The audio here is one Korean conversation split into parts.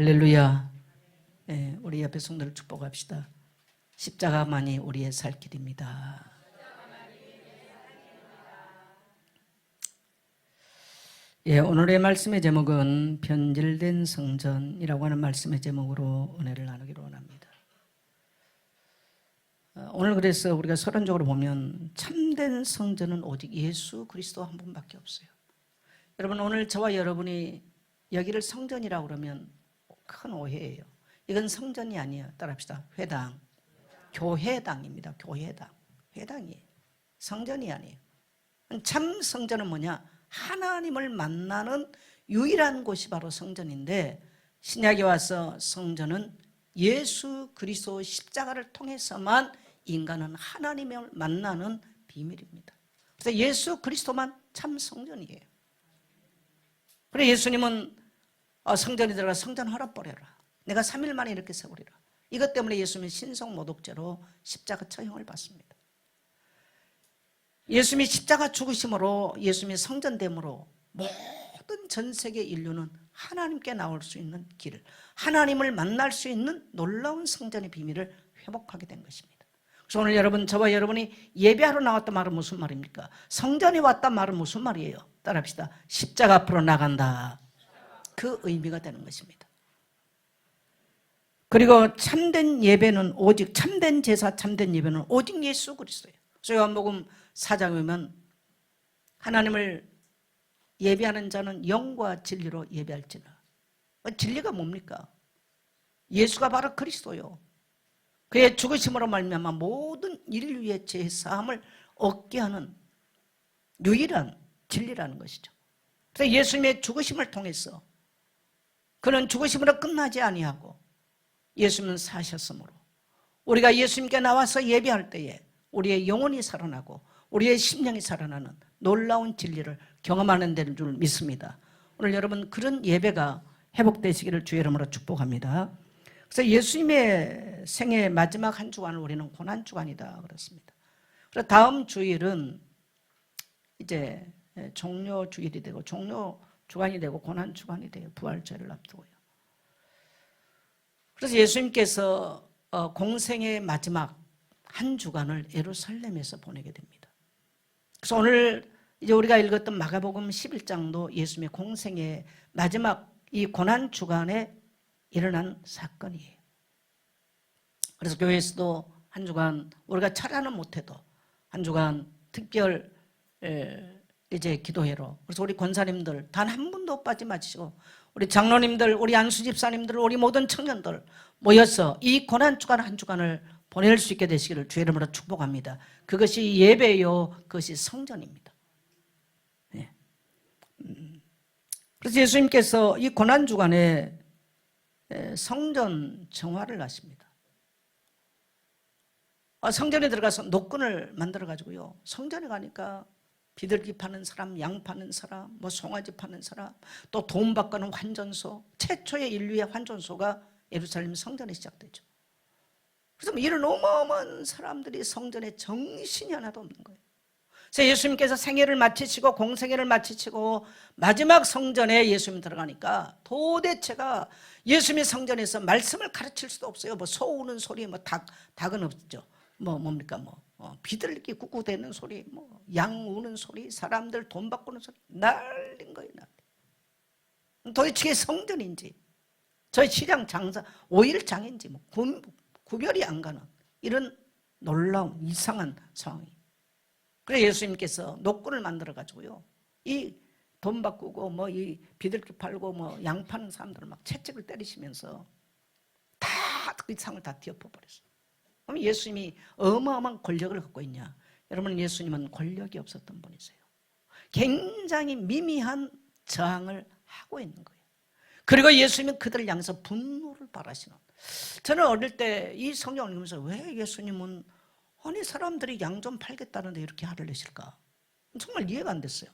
할렐루야. 예, 우리 옆에 성도를 축복합시다. 십자가만이 우리의 살 길입니다. 예, 오늘의 말씀의 제목은 변질된 성전이라고 하는 말씀의 제목으로 은혜를 나누기로 원합니다. 오늘 그래서 우리가 서론적으로 보면 참된 성전은 오직 예수 그리스도 한 분밖에 없어요. 여러분, 오늘 저와 여러분이 여기를 성전이라고 그러면 큰 오해예요. 이건 성전이 아니에요. 따라합시다. 회당, 교회당입니다. 교회당, 회당이에요. 성전이 아니에요. 참 성전은 뭐냐? 하나님을 만나는 유일한 곳이 바로 성전인데, 신약에 와서 성전은 예수 그리스도 십자가를 통해서만 인간은 하나님을 만나는 비밀입니다. 그래서 예수 그리스도만 참 성전이에요. 그래서 예수님은 성전에 들어가 성전 헐어버려라, 내가 3일 만에 이렇게 세우리라. 이것 때문에 예수님은 신성모독죄로 십자가 처형을 받습니다. 예수님이 십자가 죽으심으로, 예수님이 성전됨으로 모든 전 세계 인류는 하나님께 나올 수 있는 길, 하나님을 만날 수 있는 놀라운 성전의 비밀을 회복하게 된 것입니다. 그래서 오늘 여러분, 저와 여러분이 예배하러 나왔단 말은 무슨 말입니까? 성전에 왔단 말은 무슨 말이에요? 따라합시다. 십자가 앞으로 나간다. 그 의미가 되는 것입니다. 그리고 참된 예배는 오직, 참된 제사, 참된 예배는 오직 예수 그리스도예요. 그래서 요한복음 4장에 보면 하나님을 예배하는 자는 영과 진리로 예배할지라. 진리가 뭡니까? 예수가 바로 그리스도요. 그의 죽으심으로 말미암아 모든 인류의 죄 사함을 얻게 하는 유일한 진리라는 것이죠. 그래서 예수님의 죽으심을 통해서, 그는 죽으심으로 끝나지 아니하고 예수님은 사셨으므로 우리가 예수님께 나와서 예배할 때에 우리의 영혼이 살아나고 우리의 심령이 살아나는 놀라운 진리를 경험하는 데는 줄 믿습니다. 오늘 여러분, 그런 예배가 회복되시기를 주의 이름으로 축복합니다. 그래서 예수님의 생애 마지막 한 주간을 우리는 고난주간이다 그렇습니다. 그래서 다음 주일은 이제 종료주일이 되고 종료주간이 되고 고난주간이 돼요. 부활절을 앞두고요. 그래서 예수님께서 공생의 마지막 한 주간을 예루살렘에서 보내게 됩니다. 그래서 오늘 이제 우리가 읽었던 마가복음 11장도 예수님의 공생의 마지막 이 고난주간에 일어난 사건이에요. 그래서 교회에서도 한 주간 우리가 철야는 못해도 한 주간 특별 이제 기도회로, 그래서 우리 권사님들 단 한 분도 빠지 마시고, 우리 장로님들, 우리 안수집사님들, 우리 모든 청년들 모여서 이 고난주간 한 주간을 보낼 수 있게 되시기를 주의 이름으로 축복합니다. 그것이 예배요, 그것이 성전입니다. 네. 그래서 예수님께서 이 고난주간에 성전 정화를 하십니다. 성전에 들어가서 노끈을 만들어 가지고요, 성전에 가니까 비둘기 파는 사람, 양 파는 사람, 뭐 송아지 파는 사람, 또 돈 바꾸는 환전소, 최초의 인류의 환전소가 예루살렘 성전에 시작되죠. 그래서 이런 어마어마한 사람들이 성전에 정신이 하나도 없는 거예요. 그래서 예수님께서 생애를 마치시고 공생애를 마치시고 마지막 성전에 예수님 들어가니까 도대체가 예수님의 성전에서 말씀을 가르칠 수도 없어요. 뭐 소 우는 소리, 뭐 닭은 없죠. 뭡니까 비둘기 꾹꾹대는 소리, 뭐 양 우는 소리, 사람들 돈 바꾸는 소리, 난린 거예요. 난리. 도대체 이게 성전인지, 저희 시장 장사 5일장인지 뭐 구별이 안 가는 이런 놀라운 이상한 상황이. 그래서 예수님께서 노끈을 만들어 가지고요, 이 돈 바꾸고 뭐 이 비둘기 팔고 뭐 양 파는 사람들을 막 채찍을 때리시면서 다 그 상을 다 뒤엎어 버렸어요. 그럼 예수님이 어마어마한 권력을 갖고 있냐? 여러분, 예수님은 권력이 없었던 분이세요. 굉장히 미미한 저항을 하고 있는 거예요. 그리고 예수님은 그들을 향해서 분노를 발하시는. 저는 어릴 때 이 성경을 읽으면서 왜 예수님은 아니 사람들이 양 좀 팔겠다는데 이렇게 화를 내실까? 정말 이해가 안 됐어요.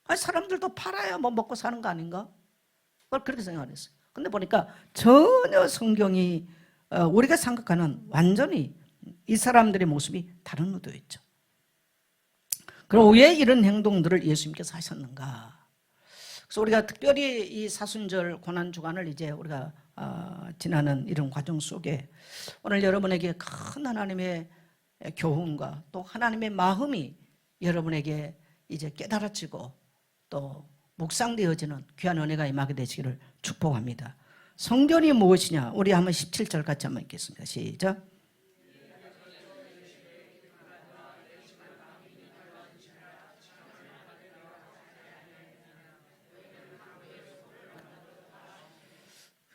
아니 사람들도 팔아야 뭐 먹고 사는 거 아닌가? 그렇게 생각을 했어요. 근데 보니까 전혀 성경이 우리가 생각하는 완전히 이 사람들의 모습이 다른 의도였죠. 그럼 왜 이런 행동들을 예수님께서 하셨는가? 그래서 우리가 특별히 이 사순절 고난 주간을 이제 우리가 지나는 이런 과정 속에 오늘 여러분에게 큰 하나님의 교훈과 또 하나님의 마음이 여러분에게 이제 깨달아지고 또 묵상되어지는 귀한 은혜가 임하게 되시기를 축복합니다. 성전이 무엇이냐? 우리 한번 17절 같이 한번 읽겠습니다. 시작.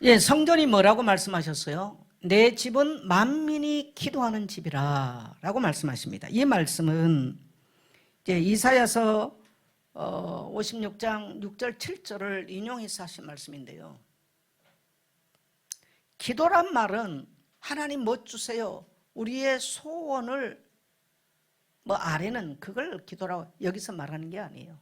예, 성전이 뭐라고 말씀하셨어요? 내 집은 만민이 기도하는 집이라 라고 말씀하십니다. 이 말씀은 이제 이사야서 56장 6절 7절을 인용해서 하신 말씀인데요. 기도란 말은 하나님 뭐 주세요? 우리의 소원을 아래는 그걸 기도라고 여기서 말하는 게 아니에요.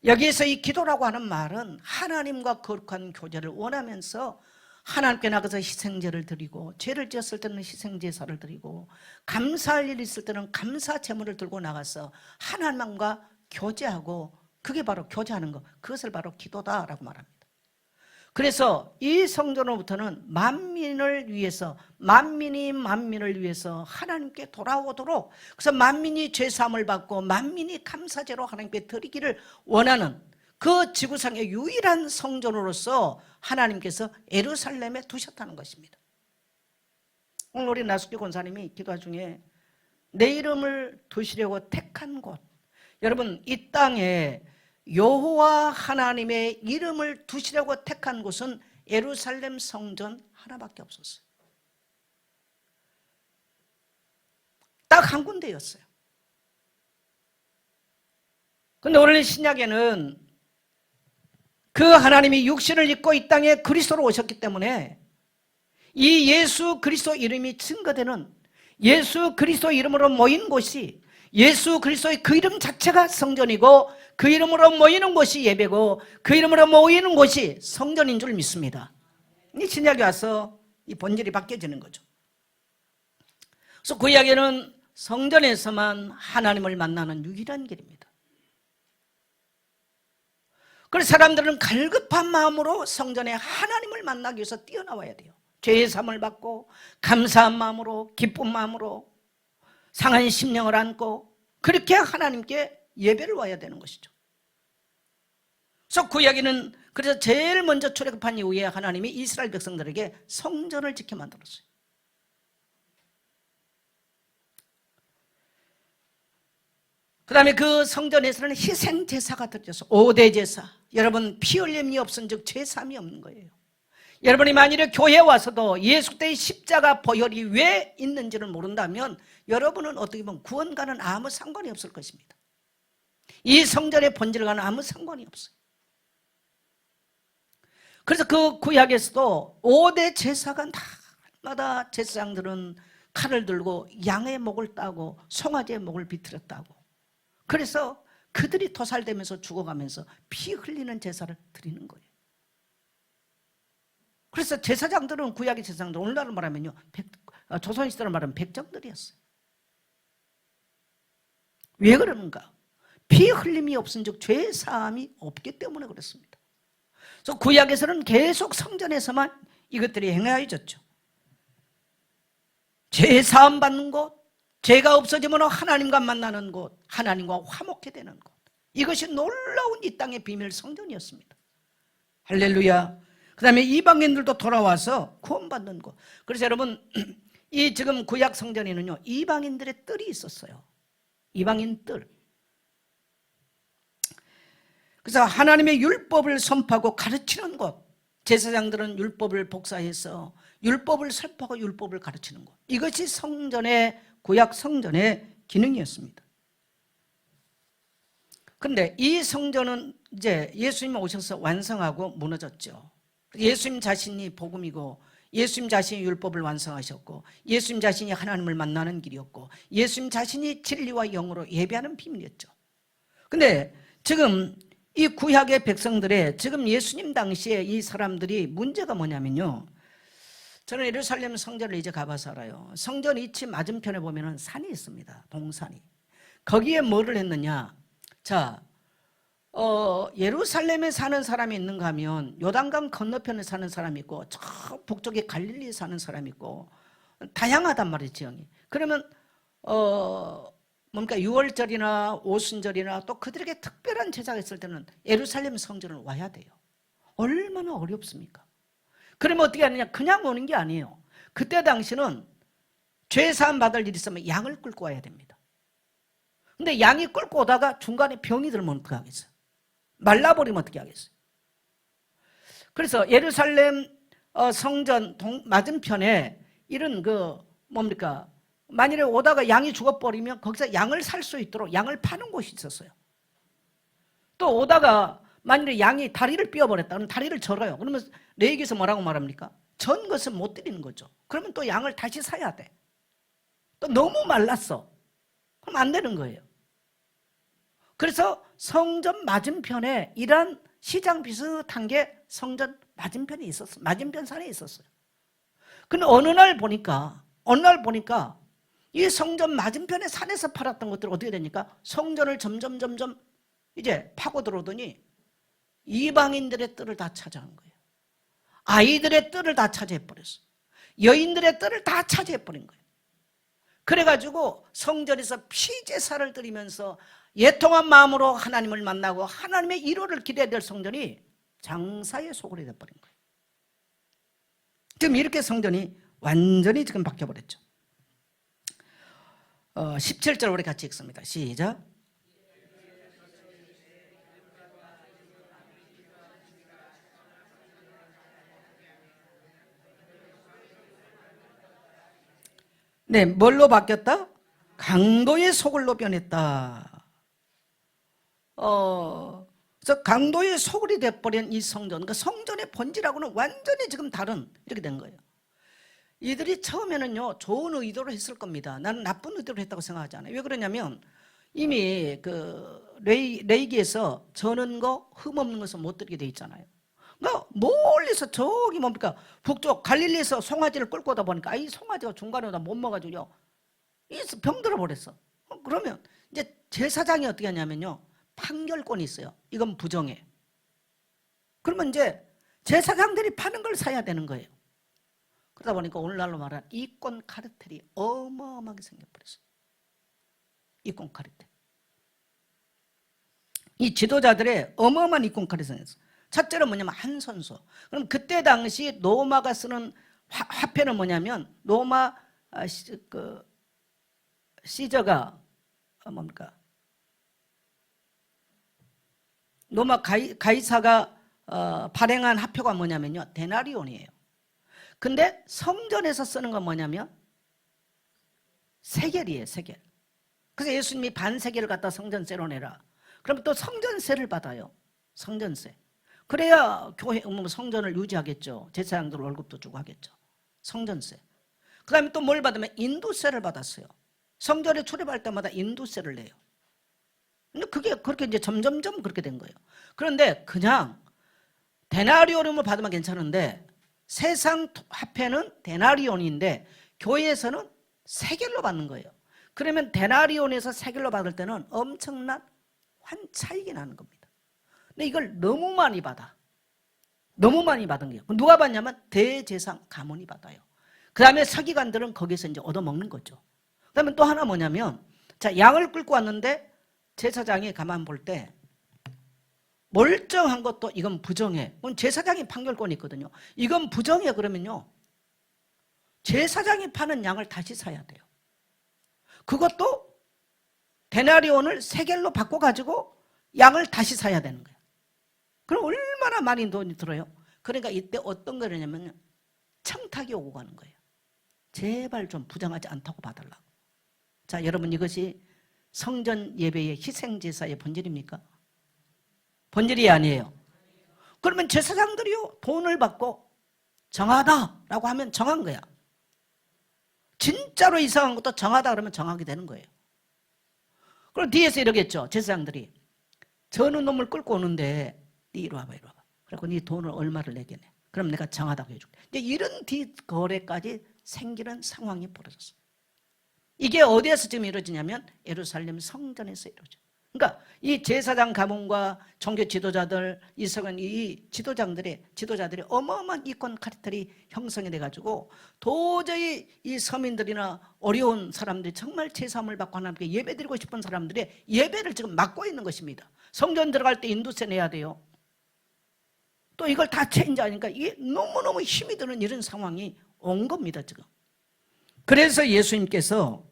여기에서 이 기도라고 하는 말은 하나님과 거룩한 교제를 원하면서 하나님께 나가서 희생제를 드리고 죄를 지었을 때는 희생제사를 드리고 감사할 일이 있을 때는 감사 제물을 들고 나가서 하나님과 교제하고 그게 바로 교제하는 것, 그것을 바로 기도다라고 말합니다. 그래서 이 성전으로부터는 만민을 위해서 만민을 위해서 하나님께 돌아오도록 그래서 만민이 죄사함을 받고 만민이 감사제로 하나님께 드리기를 원하는 그 지구상의 유일한 성전으로서 하나님께서 예루살렘에 두셨다는 것입니다. 오늘 우리 나숙기 권사님이 기도 중에 내 이름을 두시려고 택한 곳, 여러분 이 땅에 여호와 하나님의 이름을 두시려고 택한 곳은 예루살렘 성전 하나밖에 없었어요. 딱 한 군데였어요. 그런데 오늘 신약에는 그 하나님이 육신을 입고 이 땅에 그리스도로 오셨기 때문에 이 예수 그리스도 이름이 증거되는 예수 그리스도 이름으로 모인 곳이 예수 그리스도의 그 이름 자체가 성전이고 그 이름으로 모이는 곳이 예배고 그 이름으로 모이는 곳이 성전인 줄 믿습니다. 이 신약에 와서 이 본질이 바뀌어지는 거죠. 그래서 구약에는 성전에서만 하나님을 만나는 유일한 길입니다. 그래서 사람들은 갈급한 마음으로 성전에 하나님을 만나기 위해서 뛰어나와야 돼요. 죄의 사함을 받고 감사한 마음으로 기쁜 마음으로 상한 심령을 안고 그렇게 하나님께 예배를 와야 되는 것이죠. 그래서 구약에는 그래서 제일 먼저 출애굽한 이후에 하나님이 이스라엘 백성들에게 성전을 지켜 만들었어요. 그 다음에 그 성전에서는 희생제사가 드려져서 5대 제사, 여러분 피 흘림이 없은 즉 죄사함이 없는 거예요. 여러분이 만일에 교회에 와서도 예수 때의 십자가 보혈이 왜 있는지를 모른다면 여러분은 어떻게 보면 구원과는 아무 상관이 없을 것입니다. 이 성전의 본질과는 아무 상관이 없어요. 그래서 그 구약에서도 5대 제사가 날마다 제사장들은 칼을 들고 양의 목을 따고 송아지의 목을 비틀었다고. 그래서 그들이 토살되면서 죽어가면서 피 흘리는 제사를 드리는 거예요. 그래서 제사장들은 구약의 제사장들 오늘날로 말하면요 조선시대로 말하면 백정들이었어요. 왜 그러는가? 피 흘림이 없은 즉 죄 사함이 없기 때문에 그렇습니다. 그래서 구약에서는 계속 성전에서만 이것들이 행하여졌죠. 죄 사함 받는 곳, 죄가 없어지면 하나님과 만나는 곳, 하나님과 화목해 되는 곳, 이것이 놀라운 이 땅의 비밀 성전이었습니다. 할렐루야. 그 다음에 이방인들도 돌아와서 구원받는 곳. 그래서 여러분 이 지금 구약 성전에는요 이방인들의 뜰이 있었어요. 이방인 뜰. 그래서 하나님의 율법을 선포하고 가르치는 곳, 제사장들은 율법을 복사해서 율법을 설포하고 율법을 가르치는 곳, 이것이 성전의 구약 성전의 기능이었습니다. 그런데 이 성전은 이제 예수님이 오셔서 완성하고 무너졌죠. 예수님 자신이 복음이고 예수님 자신이 율법을 완성하셨고 예수님 자신이 하나님을 만나는 길이었고 예수님 자신이 진리와 영으로 예배하는 비밀이었죠. 그런데 지금 이 구약의 백성들의 지금 예수님 당시에 이 사람들이 문제가 뭐냐면요, 저는 예루살렘 성전을 이제 가봐서 알아요. 성전 이치 맞은편에 보면 산이 있습니다. 동산이. 거기에 뭐를 했느냐, 자 예루살렘에 사는 사람이 있는가 하면 요단강 건너편에 사는 사람이 있고 저 북쪽에 갈릴리에 사는 사람이 있고 다양하단 말이에요, 지형이. 그러면 뭔가 유월절이나 오순절이나 또 그들에게 특별한 제사가 있을 때는 예루살렘 성전을 와야 돼요. 얼마나 어렵습니까? 그러면 어떻게 하느냐? 그냥 오는 게 아니에요. 그때 당시는 죄사함 받을 일이 있으면 양을 끌고 와야 됩니다. 근데 양이 끌고 오다가 중간에 병이 들면 어떻게 하겠어요? 말라버리면 어떻게 하겠어요? 그래서 예루살렘 성전 맞은편에 이런 뭡니까? 만일에 오다가 양이 죽어버리면 거기서 양을 살 수 있도록 양을 파는 곳이 있었어요. 또 오다가 만일에 양이 다리를 삐어버렸다. 그럼 다리를 절어요. 그러면 레위기에서 뭐라고 말합니까? 전 것은 못 드리는 거죠. 그러면 또 양을 다시 사야 돼. 또 너무 말랐어. 그럼 안 되는 거예요. 그래서 성전 맞은편에 이런 시장 비슷한 게 성전 맞은편에 있었어요. 맞은편 산에 있었어요. 근데 어느 날 보니까 이 성전 맞은편에 산에서 팔았던 것들이 어떻게 되니까 성전을 점점 이제 파고 들어오더니 이방인들의 뜰을 다 차지한 거예요. 아이들의 뜰을 다 차지해버렸어요. 여인들의 뜰을 다 차지해버린 거예요. 그래가지고 성전에서 피제사를 드리면서 예통한 마음으로 하나님을 만나고 하나님의 일호를 기대해야 될 성전이 장사의 소굴이 되어버린 거예요. 지금 이렇게 성전이 완전히 지금 바뀌어버렸죠. 17절 우리 같이 읽습니다. 시작. 네, 뭘로 바뀌었다? 강도의 소굴로 변했다. 그래서 강도의 소굴이 돼버린 이 성전, 그러니까 성전의 본질하고는 완전히 지금 다른 이렇게 된 거예요. 이들이 처음에는요 좋은 의도로 했을 겁니다. 나는 나쁜 의도로 했다고 생각하지 않아요. 왜 그러냐면 이미 레위기에서 저는 거 흠없는 것은 못 드리게 돼 있잖아요. 그러니까 멀리서 저기 뭡니까 북쪽 갈릴리에서 송아지를 끌고 오다 보니까 이 송아지가 중간에 오다 못 먹어가지고요 병들어 버렸어. 그러면 이제 제사장이 어떻게 하냐면요 판결권이 있어요. 이건 부정해. 그러면 이제 제사장들이 파는 걸 사야 되는 거예요. 그러다 보니까 오늘날로 말하는 이권 카르텔이 어마어마하게 생겨버렸어요. 이권 카르텔. 이 지도자들의 어마어마한 이권 카르텔이 생겼어요. 첫째로 뭐냐면 한 선수. 그럼 그때 당시 로마가 쓰는 화폐는 뭐냐면 로마 시저가 뭡니까? 로마 가이사가 발행한 화표가 뭐냐면요 데나리온이에요. 근데 성전에서 쓰는 건 뭐냐면 세겔이에요. 세겔. 그래서 예수님이 반세겔을 갖다 성전세로 내라. 그러면 또 성전세를 받아요. 성전세. 그래야 교회 성전을 유지하겠죠. 제사장들 월급도 주고 하겠죠. 성전세. 그 다음에 또 뭘 받으면 인도세를 받았어요. 성전에 출입할 때마다 인도세를 내요. 근데 그게 그렇게 이제 점점점 그렇게 된 거예요. 그런데 그냥 데나리온을 받으면 괜찮은데 세상 화폐는 데나리온인데 교회에서는 세겔로 받는 거예요. 그러면 데나리온에서 세겔로 받을 때는 엄청난 환차익이 나는 겁니다. 근데 이걸 너무 많이 받아. 너무 많이 받은 거예요. 누가 받냐면 대제사장 가문이 받아요. 그 다음에 서기관들은 거기서 이제 얻어먹는 거죠. 그 다음에 또 하나 뭐냐면 자 양을 끌고 왔는데 제사장이 가만 볼 때 멀쩡한 것도 이건 부정해. 그럼 제사장이 판결권이 있거든요. 이건 부정해 그러면요 제사장이 파는 양을 다시 사야 돼요. 그것도 데나리온을 세겔로 바꿔가지고 양을 다시 사야 되는 거예요. 그럼 얼마나 많이 돈이 들어요? 그러니까 이때 어떤 거냐면 청탁이 오고 가는 거예요. 제발 좀 부정하지 않다고 봐달라고. 자 여러분 이것이 성전 예배의 희생제사의 본질입니까? 본질이 아니에요. 그러면 제사장들이요 돈을 받고 정하다라고 하면 정한 거야. 진짜로 이상한 것도 정하다 그러면 정하게 되는 거예요. 그럼 뒤에서 이러겠죠. 제사장들이 저는 놈을 끌고 오는데 네 이리 와봐 이리 와봐. 그래서 네 돈을 얼마를 내겠네. 그럼 내가 정하다고 해줄게. 이제 이런 뒷거래까지 생기는 상황이 벌어졌어요. 이게 어디에서 지금 이루어지냐면 예루살렘 성전에서 이루어져요. 그러니까 이 제사장 가문과 종교 지도자들, 이 지도자들이 어마어마한 이권 카르텔이 형성이 돼가지고 도저히 이 서민들이나 어려운 사람들이 정말 제사함을 받고 하나님께 예배드리고 싶은 사람들의 예배를 지금 막고 있는 것입니다. 성전 들어갈 때 인도세 내야 돼요. 또 이걸 다 체인지하니까 이게 너무너무 힘이 드는 이런 상황이 온 겁니다, 지금. 그래서 예수님께서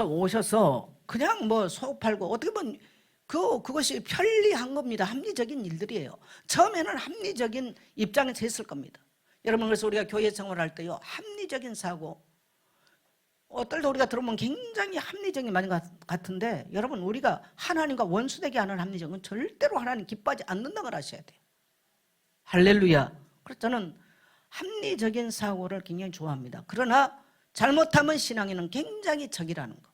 오셔서 그냥 뭐 소 팔고 어떻게 보면 그것이 편리한 겁니다. 합리적인 일들이에요. 처음에는 합리적인 입장에서 했을 겁니다. 여러분, 그래서 우리가 교회 생활할 때요, 합리적인 사고, 어떨 때 우리가 들어보면 굉장히 합리적인 말인 것 같은데, 여러분, 우리가 하나님과 원수되게 하는 합리적은 절대로 하나님 기뻐하지 않는다는 걸 아셔야 돼요. 할렐루야. 그래서 저는 합리적인 사고를 굉장히 좋아합니다. 그러나 잘못하면 신앙에는 굉장히 적이라는 거.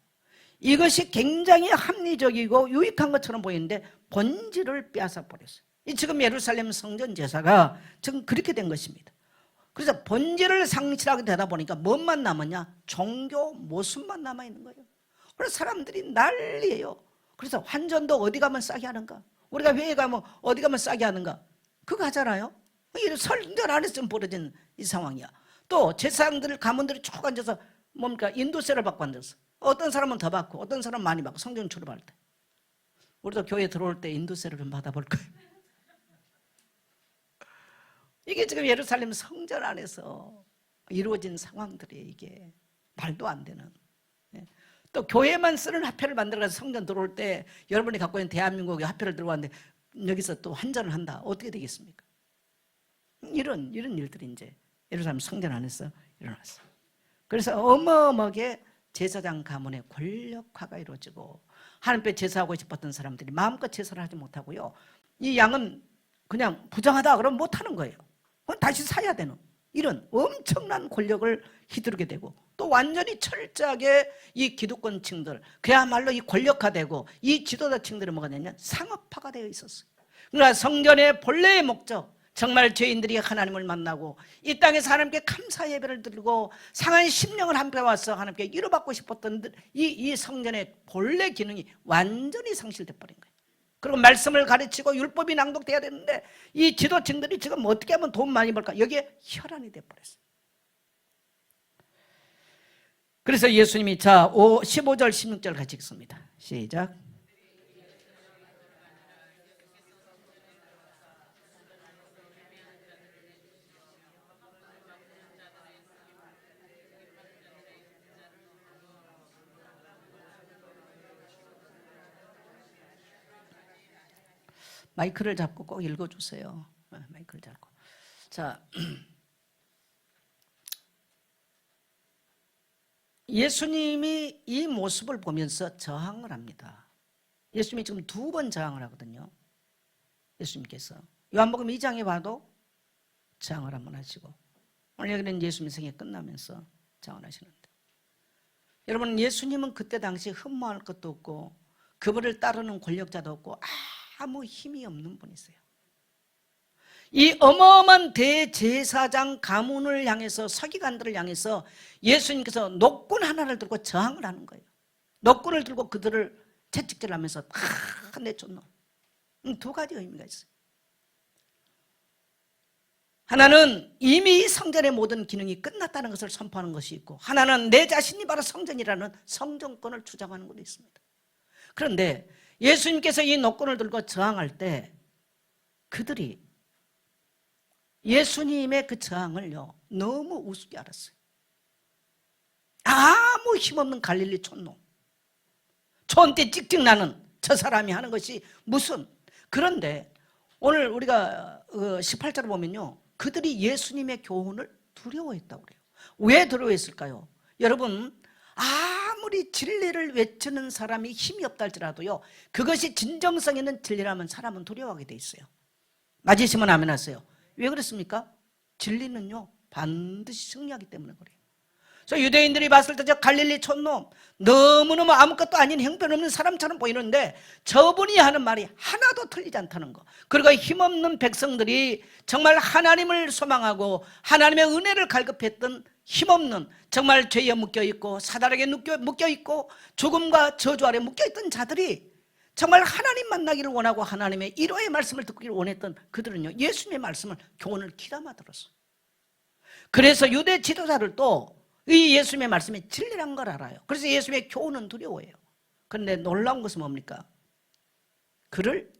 이것이 굉장히 합리적이고 유익한 것처럼 보이는데 본질을 빼앗아 버렸어요. 지금 예루살렘 성전 제사가 지금 그렇게 된 것입니다. 그래서 본질을 상실하게 되다 보니까 뭔만 남았냐? 종교 모습만 남아있는 거예요. 그래서 사람들이 난리예요. 그래서 환전도 어디 가면 싸게 하는가? 우리가 회에 가면 어디 가면 싸게 하는가? 그거 하잖아요. 설전 안에서 좀 벌어진 이 상황이야. 또 제사장들 가문들이 쭉 앉아서 뭡니까? 인도세를 받고 앉았어. 어떤 사람은 더 받고 어떤 사람은 많이 받고 성전 출입할 때. 우리도 교회 들어올 때 인도세를 좀 받아볼 거예요. 이게 지금 예루살렘 성전 안에서 이루어진 상황들이에요. 이게 말도 안 되는. 또 교회만 쓰는 화폐를 만들어서 성전 들어올 때 여러분이 갖고 있는 대한민국의 화폐를 들고 왔는데 여기서 또 환전을 한다. 어떻게 되겠습니까? 이런 일들이 이제 예루살렘 성전 안에서 일어났어요. 그래서 어마어마하게 제사장 가문의 권력화가 이루어지고 하나님께 제사하고 싶었던 사람들이 마음껏 제사를 하지 못하고요. 이 양은 그냥 부정하다 그러면 못하는 거예요. 그건 다시 사야 되는 이런 엄청난 권력을 휘두르게 되고 또 완전히 철저하게 이 기득권층들 그야말로 이 권력화되고 이 지도자층들이 뭐가 되냐면 상업화가 되어 있었어요. 그러니까 성전의 본래의 목적 정말 죄인들이 하나님을 만나고 이 땅에서 하나님께 감사 예배를 드리고 상한 심령을 함께 와서 하나님께 위로받고 싶었던 이 성전의 본래 기능이 완전히 상실돼 버린 거예요. 그리고 말씀을 가르치고 율법이 낭독돼야 되는데 이 지도층들이 지금 어떻게 하면 돈 많이 벌까? 여기에 혈안이 돼 버렸어요. 그래서 예수님이 15절 16절 같이 읽습니다. 시작. 마이크를 잡고 꼭 읽어주세요. 마이크를 잡고. 자, 예수님이 이 모습을 보면서 저항을 합니다. 예수님이 지금 2번 저항을 하거든요. 예수님께서 요한복음 2장에 봐도 저항을 한번 하시고 오늘 여기는 예수님 생애 끝나면서 저항을 하시는데 여러분, 예수님은 그때 당시 흠모할 것도 없고 그분을 따르는 권력자도 없고 아무 힘이 없는 분이세요. 이 어마어마한 대제사장 가문을 향해서 서기관들을 향해서 예수님께서 녹군 하나를 들고 저항을 하는 거예요. 녹군을 들고 그들을 채찍질하면서 다 내쫓는 2가지 의미가 있어요. 하나는 이미 성전의 모든 기능이 끝났다는 것을 선포하는 것이 있고 하나는 내 자신이 바로 성전이라는 성전권을 주장하는 것도 있습니다. 그런데 예수님께서 이 녹군을 들고 저항할 때 그들이 예수님의 그 저항을요 너무 우습게 알았어요. 아무 힘없는 갈릴리 촌놈, 촌때 찍찍 나는 저 사람이 하는 것이 무슨. 그런데 오늘 우리가 18절을 보면요 그들이 예수님의 교훈을 두려워했다고 그래요. 왜 두려워했을까요? 여러분, 아무리 진리를 외치는 사람이 힘이 없다 할지라도요 그것이 진정성 있는 진리라면 사람은 두려워하게 돼 있어요. 맞으시면 아멘 하세요. 왜 그렇습니까? 진리는요 반드시 승리하기 때문에 그래요. 그래서 유대인들이 봤을 때 저 갈릴리 촌놈 너무너무 아무것도 아닌 형편없는 사람처럼 보이는데 저분이 하는 말이 하나도 틀리지 않다는 거. 그리고 힘없는 백성들이 정말 하나님을 소망하고 하나님의 은혜를 갈급했던 힘없는, 정말 죄에 묶여있고 사단에게 묶여있고 죽음과 저주 아래 묶여있던 자들이 정말 하나님 만나기를 원하고 하나님의 일화의 말씀을 듣기를 원했던 그들은요, 예수님의 말씀을, 교훈을 귀담아 들었어요. 그래서 유대 지도자들도 이 예수님의 말씀이 진리란 걸 알아요. 그래서 예수님의 교훈은 두려워해요. 그런데 놀라운 것은 뭡니까? 그를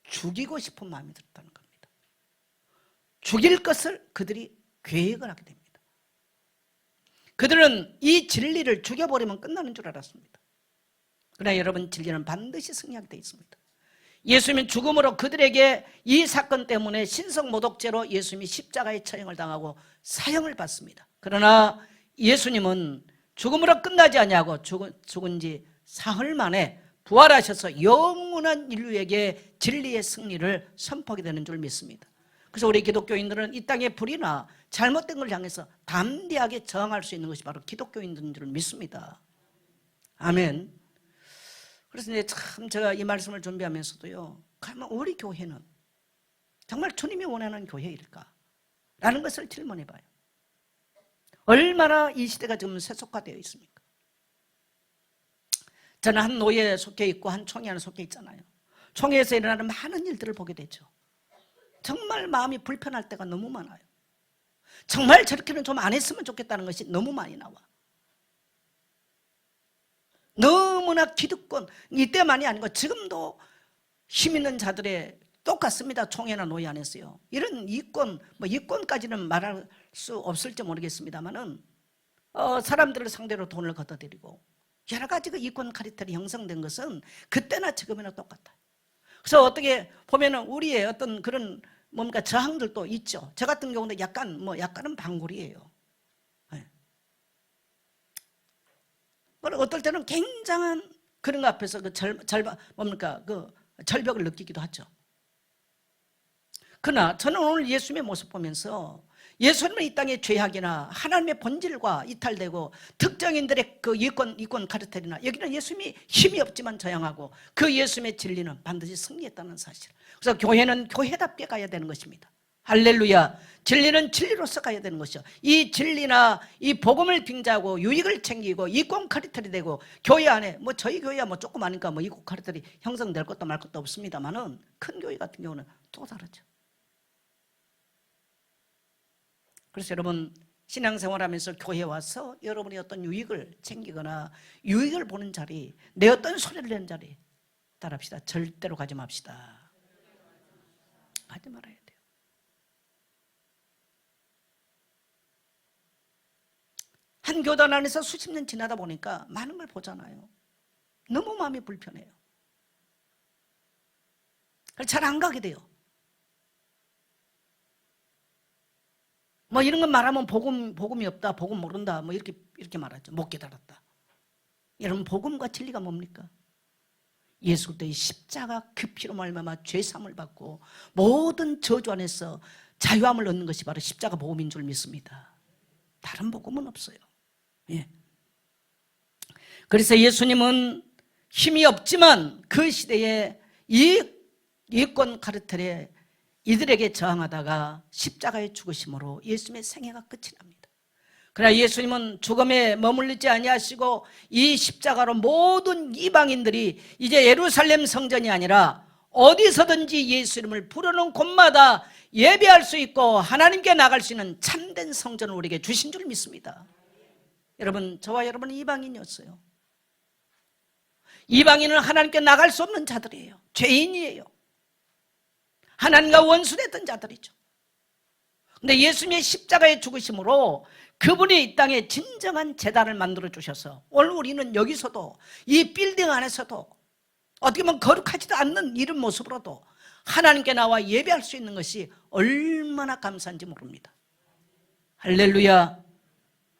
죽이고 싶은 마음이 들었다는 겁니다. 죽일 것을 그들이 계획을 하게 됩니다. 그들은 이 진리를 죽여버리면 끝나는 줄 알았습니다. 그러나 여러분, 진리는 반드시 승리하게 되어 있습니다. 예수님은 죽음으로 그들에게 이 사건 때문에 신성모독죄로 예수님이 십자가에 처형을 당하고 사형을 받습니다. 그러나 예수님은 죽음으로 끝나지 아니하고 죽은 지 사흘 만에 부활하셔서 영원한 인류에게 진리의 승리를 선포하게 되는 줄 믿습니다. 그래서 우리 기독교인들은 이 땅에 불이나 잘못된 걸 향해서 담대하게 저항할 수 있는 것이 바로 기독교인들인 줄 믿습니다. 아멘. 그래서 이제 참 제가 이 말씀을 준비하면서도요, 그러면 우리 교회는 정말 주님이 원하는 교회일까? 라는 것을 질문해 봐요. 얼마나 이 시대가 지금 세속화되어 있습니까? 저는 한 노예에 속해 있고 한 총회에 속해 있잖아요. 총회에서 일어나는 많은 일들을 보게 되죠. 정말 마음이 불편할 때가 너무 많아요. 정말 저렇게는 좀 안 했으면 좋겠다는 것이 너무 많이 나와. 너무나 기득권, 이때만이 아니고 지금도 힘 있는 자들의 똑같습니다. 총회나 노예 안에서요. 이런 이권, 이권까지는 말할 수 없을지 모르겠습니다만은 사람들을 상대로 돈을 걷어들이고 여러 가지 그 이권 카르텔이 형성된 것은 그때나 지금이나 똑같아요. 그래서 어떻게 보면은 우리의 어떤 그런 뭔가 저항들도 있죠. 저 같은 경우는 약간은 방골이에요. 네. 어떨 때는 굉장한 그런 것 앞에서 그 절벽을 느끼기도 하죠. 그러나 저는 오늘 예수님의 모습 보면서 예수님은 이 땅의 죄악이나 하나님의 본질과 이탈되고 특정인들의 그 이권 카르텔이나 여기는 예수님이 힘이 없지만 저항하고 그 예수님의 진리는 반드시 승리했다는 사실. 그래서 교회는 교회답게 가야 되는 것입니다. 할렐루야. 진리는 진리로서 가야 되는 것이죠. 이 진리나 이 복음을 빙자하고 유익을 챙기고 이권 카르텔이 되고 교회 안에 저희 교회야 조그마니까 이권 카르텔이 형성될 것도 말 것도 없습니다만은 큰 교회 같은 경우는 또 다르죠. 그래서 여러분, 신앙생활하면서 교회 와서 여러분이 어떤 유익을 챙기거나 유익을 보는 자리, 내 어떤 소리를 내는 자리 따라합시다. 절대로 가지 맙시다. 가지 말아야 돼요. 한 교단 안에서 수십 년 지나다 보니까 많은 걸 보잖아요. 너무 마음이 불편해요. 잘 안 가게 돼요. 이런 건 말하면 복음이 없다, 복음 모른다, 이렇게 말하죠. 못 깨달았다. 여러분, 복음과 진리가 뭡니까? 예수 그리스도의 십자가 그 피로 말미암아 죄사함을 받고 모든 저주 안에서 자유함을 얻는 것이 바로 십자가 복음인 줄 믿습니다. 다른 복음은 없어요. 예. 그래서 예수님은 힘이 없지만 그 시대에 이권 카르텔에 이들에게 저항하다가 십자가에 죽으심으로 예수님의 생애가 끝이 납니다. 그러나 예수님은 죽음에 머물리지 아니하시고 이 십자가로 모든 이방인들이 이제 예루살렘 성전이 아니라 어디서든지 예수 이름을 부르는 곳마다 예배할 수 있고 하나님께 나갈 수 있는 참된 성전을 우리에게 주신 줄 믿습니다. 여러분, 저와 여러분은 이방인이었어요. 이방인은 하나님께 나갈 수 없는 자들이에요. 죄인이에요. 하나님과 원수됐던 자들이죠. 근데 예수님의 십자가의 죽으심으로 그분이 이 땅에 진정한 제단을 만들어 주셔서 오늘 우리는 여기서도 이 빌딩 안에서도 어떻게 보면 거룩하지도 않는 이런 모습으로도 하나님께 나와 예배할 수 있는 것이 얼마나 감사한지 모릅니다. 할렐루야.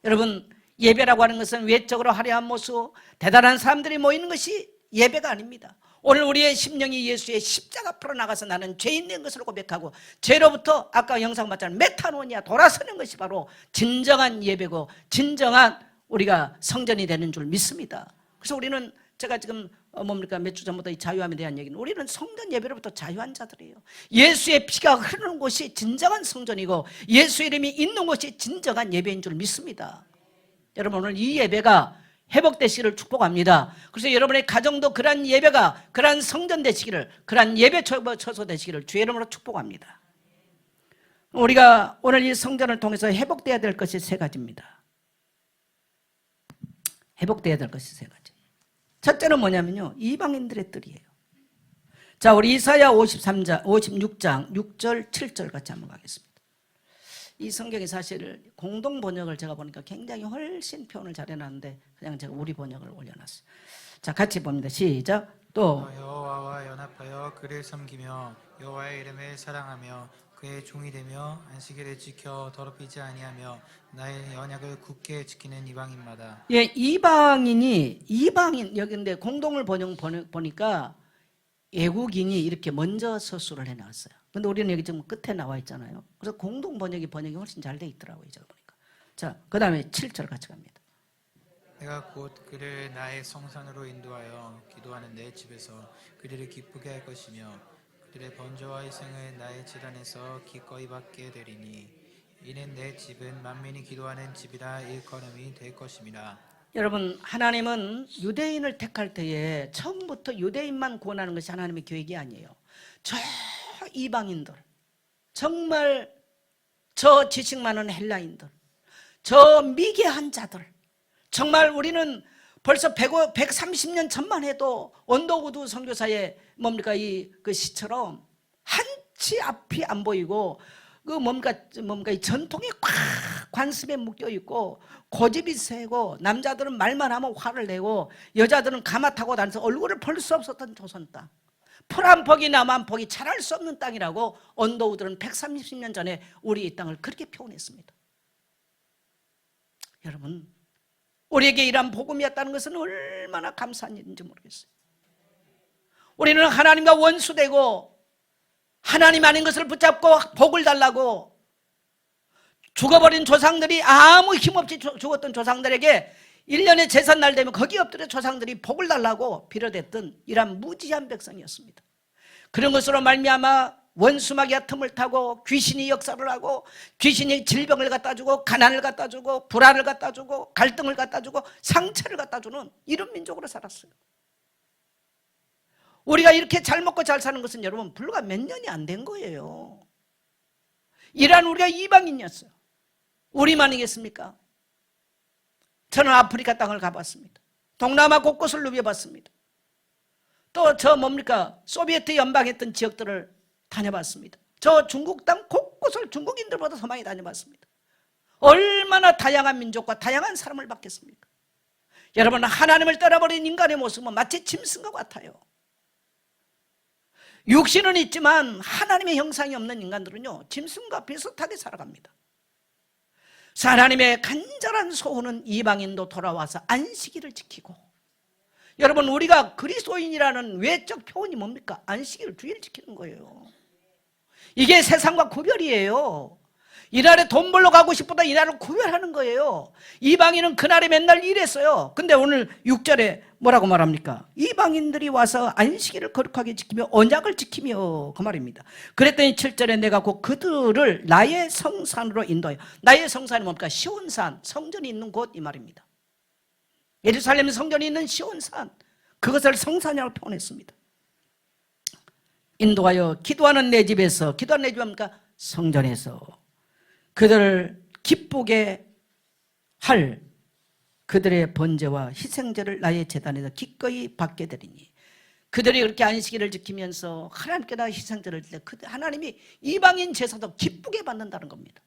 여러분, 예배라고 하는 것은 외적으로 화려한 모습, 대단한 사람들이 모이는 것이 예배가 아닙니다. 오늘 우리의 심령이 예수의 십자가 앞으로 나가서 나는 죄인 된 것을 고백하고 죄로부터 아까 영상 봤잖아요. 메타노니아, 돌아서는 것이 바로 진정한 예배고 진정한 우리가 성전이 되는 줄 믿습니다. 그래서 우리는 제가 지금 몇 주 전부터 이 자유함에 대한 얘기는 우리는 성전 예배로부터 자유한 자들이에요. 예수의 피가 흐르는 곳이 진정한 성전이고 예수 이름이 있는 곳이 진정한 예배인 줄 믿습니다. 여러분 오늘 이 예배가 회복되시기를 축복합니다. 그래서 여러분의 가정도 그러한 예배가 그러한 성전 되시기를, 그러한 예배 처소 되시기를 주의 이름으로 축복합니다. 우리가 오늘 이 성전을 통해서 회복돼야 될 것이 세 가지입니다. 회복돼야 될 것이 세 가지. 첫째는 뭐냐면요, 이방인들의 뜰이에요. 자, 우리 이사야 56장 6절 7절 같이 한번 가겠습니다. 이 성경이 사실 공동 번역을 제가 보니까 굉장히 훨씬 표현을 잘 해놨는데 그냥 제가 우리 번역을 올려놨어요. 자, 같이 봅니다. 시작. 또 여호와와 연합하여 그를 섬기며 여호와의 이름을 사랑하며 그의 종이 되며 안식일을 지켜 더럽히지 아니하며 나의 언약을 굳게 지키는 이방인마다. 예, 이방인 여기 근데 공동을 번역 보니까 외국인이 이렇게 먼저 서술을 해놨어요. 근데 우리는 여기 지금 끝에 나와 있잖아요. 그래서 공동 번역이 훨씬 잘 돼 있더라고요. 제가 보니까. 자, 그 다음에 7절 같이 갑니다. 내가 곧 그를 나의 성산으로 인도하여 기도하는 내 집에서 그들을 기쁘게 할 것이며 그들의 번제와 희생을 나의 제단에서 기꺼이 받게 되리니 이는 내 집은 만민이 기도하는 집이라 일컬음이 될 것임이라. 여러분 하나님은 유대인을 택할 때에 처음부터 유대인만 구원하는 것이 하나님의 계획이 아니에요. 저 이방인들, 정말 저 지식 많은 헬라인들, 저 미개한 자들, 정말 우리는 벌써 130년 전만 해도 언더우드 선교사의 그 시처럼 한치 앞이 안 보이고 이 전통이 꽉 관습에 묶여 있고 고집이 세고 남자들은 말만 하면 화를 내고 여자들은 가마 타고 다녀서 얼굴을 볼 수 없었던 조선 땅, 풀 한 폭이 나무 한 폭이 자랄 수 없는 땅이라고 언더우드는 130년 전에 우리 이 땅을 그렇게 표현했습니다. 여러분 우리에게 이러한 복음이었다는 것은 얼마나 감사한 일인지 모르겠어요. 우리는 하나님과 원수되고 하나님 아닌 것을 붙잡고 복을 달라고 죽어버린 조상들이 아무 힘없이 죽었던 조상들에게 1년에 제삿날 되면 거기 엎드려 조상들이 복을 달라고 빌어댔던 이러한 무지한 백성이었습니다. 그런 것으로 말미암아 원수마귀가 틈을 타고 귀신이 역사를 하고 귀신이 질병을 갖다주고 가난을 갖다주고 불안을 갖다주고 갈등을 갖다주고 상처를 갖다주는 이런 민족으로 살았어요. 우리가 이렇게 잘 먹고 잘 사는 것은 여러분 불과 몇 년이 안 된 거예요. 이란 우리가 이방인이었어요. 우리만이겠습니까? 저는 아프리카 땅을 가봤습니다. 동남아 곳곳을 누벼봤습니다. 또 저 소비에트 연방했던 지역들을 다녀봤습니다. 저 중국 땅 곳곳을 중국인들보다 더 많이 다녀봤습니다. 얼마나 다양한 민족과 다양한 사람을 봤겠습니까? 여러분 하나님을 떠나버린 인간의 모습은 마치 짐승과 같아요. 육신은 있지만 하나님의 형상이 없는 인간들은요 짐승과 비슷하게 살아갑니다. 하나님의 간절한 소원은 이방인도 돌아와서 안식일을 지키고, 여러분 우리가 그리스도인이라는 외적 표현이 뭡니까? 안식일 주일 지키는 거예요. 이게 세상과 구별이에요. 이날에 돈 벌러 가고 싶보다 이날을 구별하는 거예요. 이방인은 그날에 맨날 일했어요. 근데 오늘 6절에 뭐라고 말합니까? 이방인들이 와서 안식일을 거룩하게 지키며 언약을 지키며, 그 말입니다. 그랬더니 7절에 내가 곧 그들을 나의 성산으로 인도하여, 나의 성산이 뭡니까? 시온산, 성전이 있는 곳 이 말입니다. 예루살렘 성전이 있는 시온산, 그것을 성산이라고 표현했습니다. 인도하여 기도하는 내 집에서, 기도하는 내 집 뭡니까? 성전에서 그들을 기쁘게 할 그들의 번제와 희생제를 나의 제단에서 기꺼이 받게 되리니, 그들이 그렇게 안식일을 지키면서 하나님께다 희생제를 드릴 때 하나님이 이방인 제사도 기쁘게 받는다는 겁니다.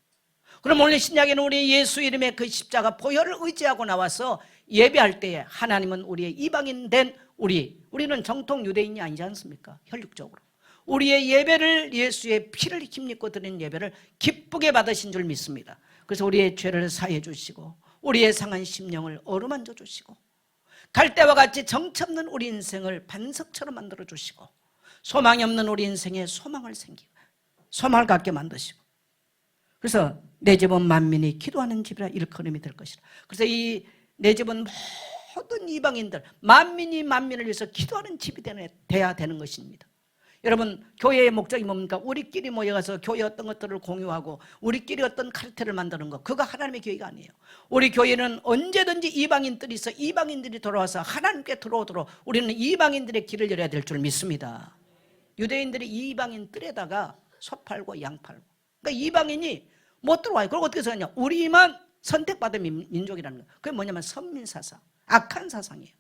그럼 오늘 신약에는 우리 예수 이름의 그 십자가 보혈을 의지하고 나와서 예배할 때에 하나님은 우리의 이방인 된 우리는 정통 유대인이 아니지 않습니까? 혈육적으로 우리의 예배를, 예수의 피를 힘입고 드리는 예배를 기쁘게 받으신 줄 믿습니다. 그래서 우리의 죄를 사해 주시고 우리의 상한 심령을 어루만져 주시고 갈대와 같이 정처 없는 우리 인생을 반석처럼 만들어 주시고 소망이 없는 우리 인생에 소망을 생기고 소망을 갖게 만드시고 그래서 내 집은 만민이 기도하는 집이라 일컬음이 될 것이라. 그래서 이 내 집은 모든 이방인들 만민이 만민을 위해서 기도하는 집이 돼야 되는 것입니다. 여러분 교회의 목적이 뭡니까? 우리끼리 모여가서 교회 어떤 것들을 공유하고 우리끼리 어떤 카르텔을 만드는 것, 그거 하나님의 교회가 아니에요. 우리 교회는 언제든지 이방인들이 있어 이방인들이 돌아와서 하나님께 들어오도록 우리는 이방인들의 길을 열어야 될 줄 믿습니다. 유대인들이 이방인 뜰에다가 소 팔고 양 팔고 그러니까 이방인이 못 들어와요. 그리고 어떻게 생각하냐? 우리만 선택받은 민족이라는 거예요. 그게 뭐냐면 선민사상, 악한 사상이에요.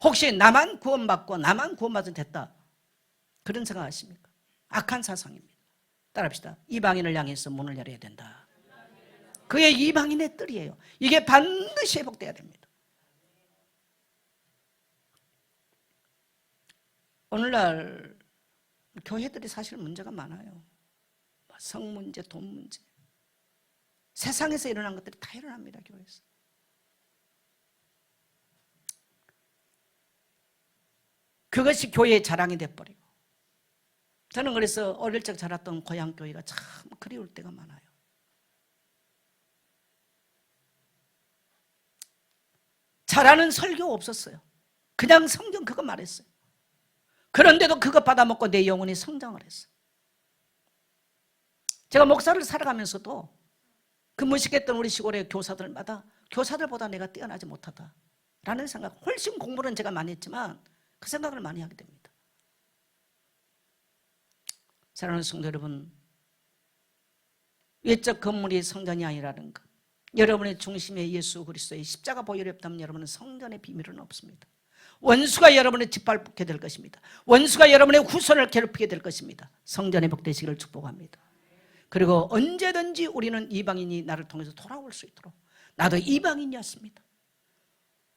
혹시 나만 구원받고 나만 구원받으면 됐다, 그런 생각하십니까? 악한 사상입니다. 따라합시다. 이방인을 향해서 문을 열어야 된다. 그게 이방인의 뜰이에요. 이게 반드시 회복돼야 됩니다. 오늘날 교회들이 사실 문제가 많아요. 성 문제, 돈 문제. 세상에서 일어난 것들이 다 일어납니다. 교회에서. 그것이 교회의 자랑이 돼버리고, 저는 그래서 어릴 적 자랐던 고향교회가 참 그리울 때가 많아요. 잘하는 설교 없었어요. 그냥 성경 그거 말했어요. 그런데도 그거 받아먹고 내 영혼이 성장을 했어요. 제가 목사를 살아가면서도 그 무식했던 우리 시골의 교사들마다 교사들보다 내가 뛰어나지 못하다라는 생각, 훨씬 공부는 제가 많이 했지만 그 생각을 많이 하게 됩니다. 사랑하는 성도 여러분, 외적 건물이 성전이 아니라는 것, 여러분의 중심에 예수 그리스도의 십자가 보혈이 없다면 여러분은 성전의 비밀은 없습니다. 원수가 여러분을 짓밟게 될 것입니다. 원수가 여러분의 후손을 괴롭히게 될 것입니다. 성전의 복되시기를 축복합니다. 그리고 언제든지 우리는 이방인이 나를 통해서 돌아올 수 있도록, 나도 이방인이었습니다.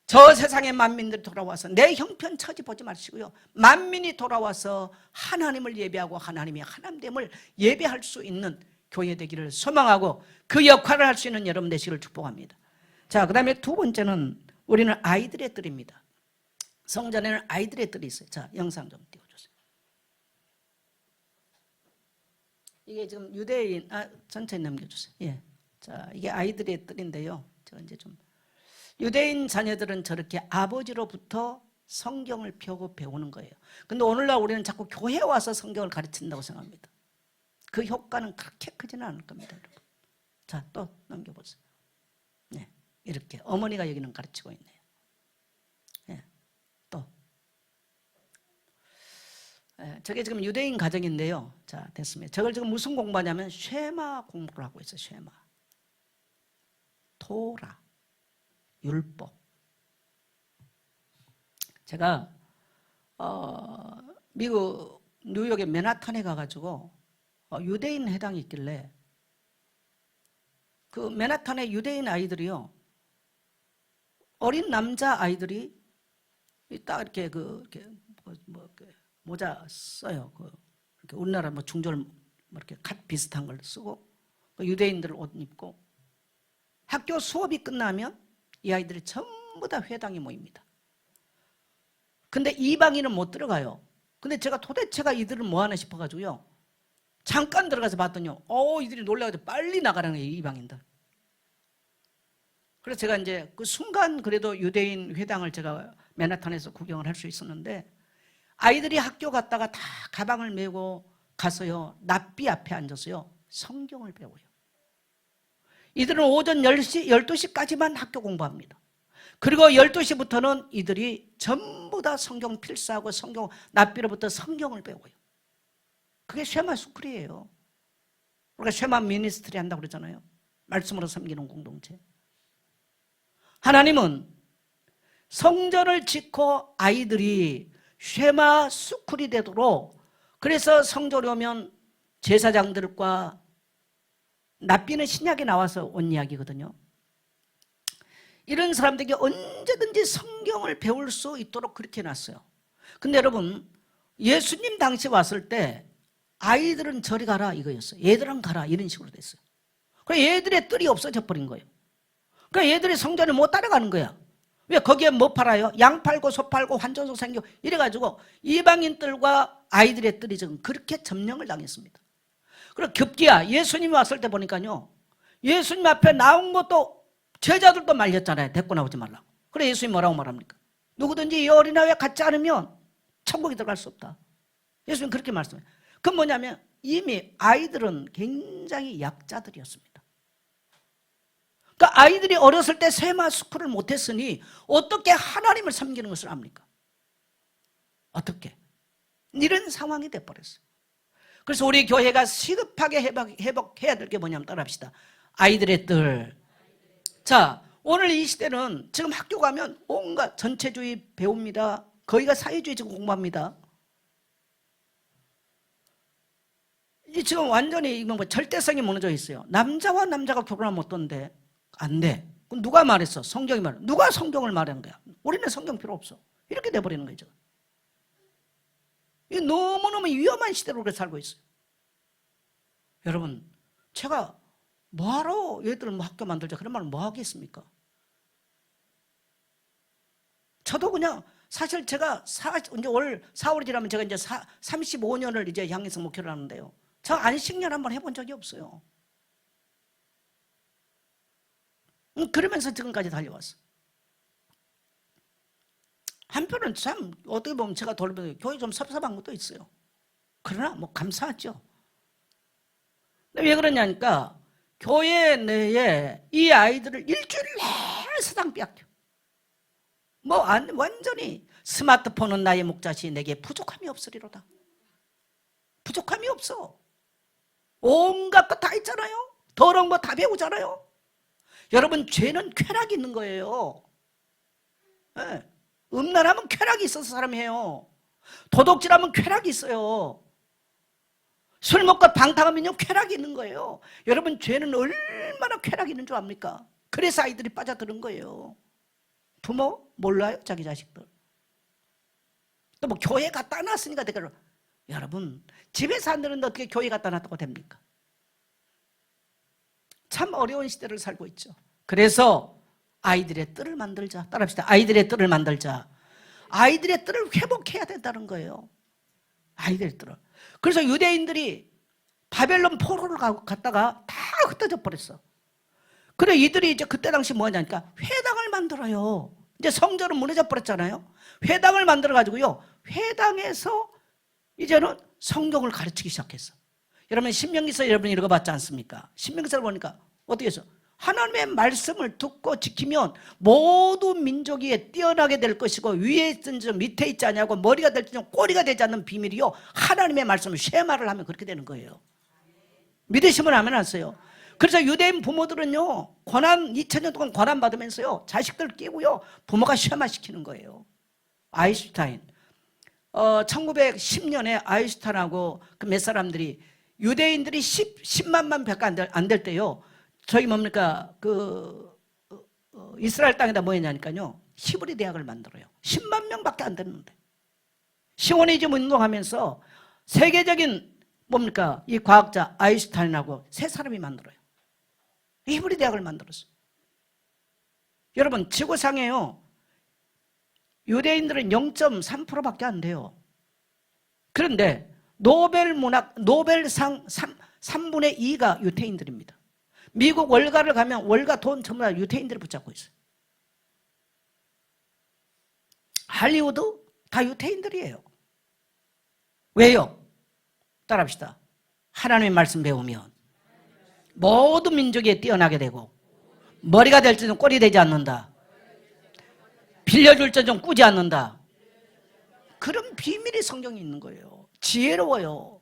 저 세상의 만민들이 돌아와서 내 형편 처지 보지 마시고요, 만민이 돌아와서 하나님을 예배하고 하나님의 하나됨을 예배할 수 있는 교회 되기를 소망하고 그 역할을 할 수 있는 여러분 되시기를 축복합니다. 자, 그 다음에 두 번째는 우리는 아이들의 뜰입니다. 성전에는 아이들의 뜰이 있어요. 자, 영상 좀 띄워주세요. 이게 지금 유대인, 전체 넘겨주세요. 예. 자, 이게 아이들의 뜰인데요. 제가 이제 좀, 유대인 자녀들은 저렇게 아버지로부터 성경을 펴고 배우는 거예요. 근데 오늘날 우리는 자꾸 교회에 와서 성경을 가르친다고 생각합니다. 그 효과는 그렇게 크지는 않을 겁니다, 여러분. 자, 또 넘겨보세요. 네, 이렇게 어머니가 여기는 가르치고 있네요. 네, 또. 네, 저게 지금 유대인 가정인데요. 자, 됐습니다. 저걸 지금 무슨 공부하냐면 쉐마 공부를 하고 있어요. 쉐마. 토라. 율법. 제가 미국 뉴욕의 맨하탄에 가가지고 유대인 회당이 있길래 그 맨하탄의 유대인 아이들이요, 어린 남자 아이들이 딱 이렇게 이렇게 모자 써요. 이렇게 우리나라 중절 이렇게 갓 비슷한 걸 쓰고 유대인들 옷 입고 학교 수업이 끝나면 이 아이들이 전부 다 회당에 모입니다. 근데 이방인은 못 들어가요. 근데 제가 도대체가 이들은 뭐 하나 싶어가지고요, 잠깐 들어가서 봤더니요, 이들이 놀라가지고 빨리 나가라는 거예요, 이방인들. 그래서 제가 이제 그 순간 그래도 유대인 회당을 제가 맨하탄에서 구경을 할 수 있었는데, 아이들이 학교 갔다가 다 가방을 메고 가서요, 납비 앞에 앉아서요, 성경을 배워요. 이들은 오전 10시, 12시까지만 학교 공부합니다. 그리고 12시부터는 이들이 전부 다 성경 필사하고 성경 납비로부터 성경을 배워요. 그게 쉐마 스쿨이에요. 우리가 쉐마 미니스트리 한다고 그러잖아요. 말씀으로 섬기는 공동체. 하나님은 성전을 짓고 아이들이 쉐마 스쿨이 되도록, 그래서 성전에 오면 제사장들과 납비는 신약에 나와서 온 이야기거든요. 이런 사람들에게 언제든지 성경을 배울 수 있도록 그렇게 해놨어요. 근데 여러분, 예수님 당시 왔을 때 아이들은 저리 가라 이거였어요. 얘들은 가라 이런 식으로 됐어요. 그래서 얘들의 뜰이 없어져 버린 거예요. 그러니까 얘들이 성전을 못 따라가는 거야. 왜 거기에 뭐 팔아요? 양 팔고 소 팔고 환전소 생기고 이래가지고 이방인들과 아이들의 뜰이 지금 그렇게 점령을 당했습니다. 그리고 급기야 예수님이 왔을 때 보니까요, 예수님 앞에 나온 것도 제자들도 말렸잖아요. 데리고 나오지 말라고. 그래 예수님이 뭐라고 말합니까? 누구든지 이 어린아이와 같지 않으면 천국에 들어갈 수 없다. 예수님 그렇게 말씀해요. 그건 뭐냐면 이미 아이들은 굉장히 약자들이었습니다. 그러니까 아이들이 어렸을 때 세마스크를 못했으니 어떻게 하나님을 섬기는 것을 압니까? 어떻게? 이런 상황이 돼버렸어요. 그래서 우리 교회가 시급하게 회복해야 될 게 뭐냐면 따라합시다. 아이들의 뜰. 자, 오늘 이 시대는 지금 학교 가면 온갖 전체주의 배웁니다. 거기가 사회주의 지금 공부합니다. 이 지금 완전히 이건 뭐 절대성이 무너져 있어요. 남자와 남자가 결혼하면 어떤데? 안 돼. 그럼 누가 말했어? 성경이 말해. 누가 성경을 말한 거야? 우리는 성경 필요 없어. 이렇게 돼버리는 거죠. 이 너무너무 위험한 시대로 우리가 살고 있어요. 여러분, 제가 뭐하러 얘들 뭐 학교 만들자 그런 말을 뭐 하겠습니까? 저도 그냥 사실 제가 이제 올 4월이 지나면 제가 이제 35년을 이제 향해서 목표를 하는데요. 저 안식년 한번 해본 적이 없어요. 그러면서 지금까지 달려왔어. 한편은 참 어떻게 보면 제가 돌보면 교회 좀 섭섭한 것도 있어요. 그러나 뭐 감사하죠. 왜 그러냐니까 교회 내에 이 아이들을 일주일 내내 사당 빼앗겨. 뭐 완전히 스마트폰은 나의 목자시 내게 부족함이 없으리로다. 부족함이 없어. 온갖 거 다 있잖아요. 더러운 거 다 배우잖아요. 여러분 죄는 쾌락이 있는 거예요. 네. 음란하면 쾌락이 있어서 사람이 해요. 도둑질하면 쾌락이 있어요. 술 먹고 방탕하면요 쾌락이 있는 거예요. 여러분 죄는 얼마나 쾌락이 있는 줄 압니까? 그래서 아이들이 빠져드는 거예요. 부모 몰라요? 자기 자식들. 또 뭐 교회 갖다 놨으니까 되게 여러분 집에서 안 되는데 어떻게 교회 갖다 놨다고 됩니까? 참 어려운 시대를 살고 있죠. 그래서 아이들의 뜰을 만들자. 따라합시다. 아이들의 뜰을 만들자. 아이들의 뜰을 회복해야 된다는 거예요. 아이들의 뜰을. 그래서 유대인들이 바벨론 포로를 갔다가 다 흩어져 버렸어. 그래 이들이 이제 그때 당시 뭐 하냐니까 회당을 만들어요. 이제 성전은 무너져 버렸잖아요. 회당을 만들어 가지고요. 회당에서 이제는 성경을 가르치기 시작했어. 여러분 신명기서 여러분 읽어봤지 않습니까? 신명기서를 보니까 어떻게 해서 하나님의 말씀을 듣고 지키면 모든 민족이 뛰어나게 될 것이고 위에 있든지 밑에 있지 않냐고 머리가 될지 꼬리가 되지 않는 비밀이요. 하나님의 말씀을 쉐마를 하면 그렇게 되는 거예요. 믿으시면 아멘 하세요. 그래서 유대인 부모들은요 2000년 동안 고난 받으면서요 자식들 끼고요 부모가 쉐마시키는 거예요. 아인슈타인 1910년에 아인슈타인하고 그 몇 사람들이 유대인들이 10만만 밖에 안 될 때요 저희 뭡니까 이스라엘 땅에다 뭐 했냐니까요 히브리 대학을 만들어요. 10만 명밖에 안 됐는데 시오니즘 운동하면서 세계적인 뭡니까 이 과학자 아인슈타인하고 세 사람이 만들어요. 히브리 대학을 만들었어요. 여러분 지구상에요 유대인들은 0.3%밖에 안 돼요. 그런데 노벨상 3분의 2가 유대인들입니다. 미국 월가를 가면 월가 돈 전부 다 유대인들이 붙잡고 있어요. 할리우드 다 유대인들이에요. 왜요? 따라합시다. 하나님의 말씀 배우면 모든 민족이 뛰어나게 되고 머리가 될지는 꼴이 되지 않는다. 빌려줄 줄 꾸지 않는다. 그런 비밀이 성경에 있는 거예요. 지혜로워요.